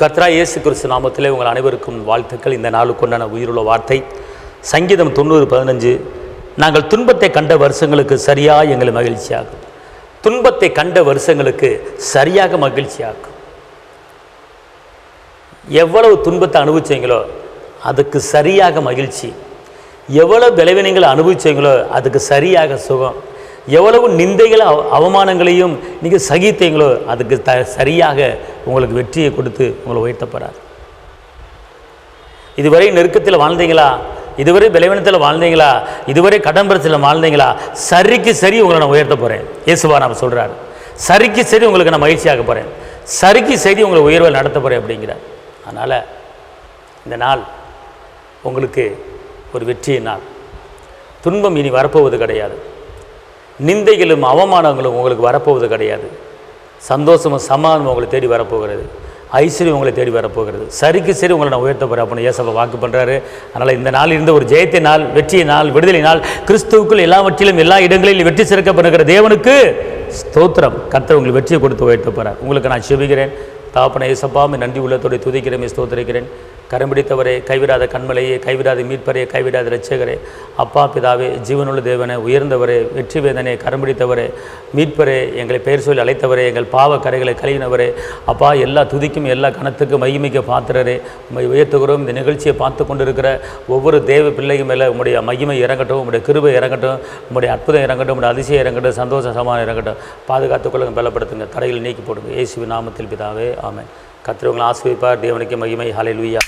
கர்த்தராகிய இயேசு கிறிஸ்து நாமத்திலே உங்கள் அனைவருக்கும் வாழ்த்துக்கள். இந்த நாளுக்குண்டான உயிருள்ள வார்த்தை சங்கீதம் 90:15. நாங்கள் துன்பத்தை கண்ட வருஷங்களுக்கு சரியாக எங்களை மகிழ்ச்சியாகும். துன்பத்தை கண்ட வருஷங்களுக்கு சரியாக மகிழ்ச்சியாகும். எவ்வளவு துன்பத்தை அனுபவிச்சீங்களோ அதுக்கு சரியாக மகிழ்ச்சி, எவ்வளவு விளைவினங்களை அனுபவிச்சீங்களோ அதுக்கு சரியாக சுகம், எவ்வளவு நிந்தைகளை அவமானங்களையும் நீங்கள் சகித்தீங்களோ அதுக்கு சரியாக உங்களுக்கு வெற்றியை கொடுத்து உங்களை உயர்த்தப்படுறார். இதுவரை நெருக்கத்தில் வாழ்ந்தீங்களா, இதுவரை விளைவினத்தில் வாழ்ந்தீங்களா, இதுவரை கடன் பிரச்சனையில் வாழ்ந்தீங்களா, சரிக்கு சரி உங்களை நான் உயர்த்த போகிறேன். இயேசுவா நம்ம சொல்கிறார், சரிக்கு சரி உங்களுக்கு நான் மகிழ்ச்சியாக போகிறேன், சரிக்கு சரி உங்களை உயர்வை நடத்த போகிறேன் அப்படிங்கிறார். அதனால் இந்த நாள் உங்களுக்கு ஒரு வெற்றியின் நாள். துன்பம் இனி வரப்போவது கிடையாது, நிந்தைகளும் அவமானங்களும் உங்களுக்கு வரப்போவது கிடையாது. சந்தோஷமும் சமாதானம் உங்களை தேடி வரப்போகிறது, ஐஸ்வர்யம் உங்களை தேடி வரப்போகிறது. சரிக்கு சரி உங்களை நான் உயர்த்த போகிறேன் அப்படின்னு ஏசப்பா வாக்கு பண்ணுறாரு. அதனால் இந்த நாள் இருந்த ஒரு ஜெயத்தின் நாள், வெற்றியின் நாள், விடுதலை நாள். கிறிஸ்துவுக்குள் எல்லாவற்றிலும் எல்லா இடங்களிலும் வெற்றி சிறக்கப்படுகிற தேவனுக்கு ஸ்தோத்திரம். கர்த்தர் உங்களுக்கு வெற்றியை கொடுத்து உயர்த்த போகிறார். உங்களுக்கு நான் செபிக்கிறேன். தாப்பனை ஏசப்பாமை நன்றி உள்ளத்தோடு துதிக்கிறேன், ஸ்தோத்திரிக்கிறேன். கரம் பிடித்தவரே, கைவிடாத கண்மலையே, கைவிடாத மீட்பரே, கைவிடாத இரட்சகரே, அப்பா பிதாவே, ஜீவனுள்ள தேவனே, உயர்ந்தவரே, வெற்றி வேதனே, கரம் பிடித்தவரே, மீட்பரே, எங்களை பெயர் சொல்லி அழைத்தவரே, எங்கள் பாவ கரைகளை கழுவினவரே, அப்பா எல்லா துதிக்கும் எல்லா கணத்துக்கும் மகிமைக்கு பாத்திரரே, உம்மை உயர்த்துகிறோம். இந்த நிகழ்ச்சியை பார்த்து கொண்டிருக்கிற ஒவ்வொரு தேவ பிள்ளையும் மேலே உம்முடைய மகிமை இறங்கட்டும், உம்முடைய கிருபை இறங்கட்டும், உம்முடைய அற்புதம் இறங்கட்டும், உம்முடைய அதிசயம் இறங்கட்டும், சந்தோஷ சமாதானம் இறங்கட்டும். பாதுகாத்துக்கொள்ளுங்க, பலப்படுத்துங்க, தடையில் நீக்கி போடுங்க. இயேசுவின் நாமத்தில் பிதாவே, ஆமென். கர்த்தர் உங்களை ஆசீர்வதிப்பார். தேவனுக்கு மகிமை. ஹல்லேலூயா.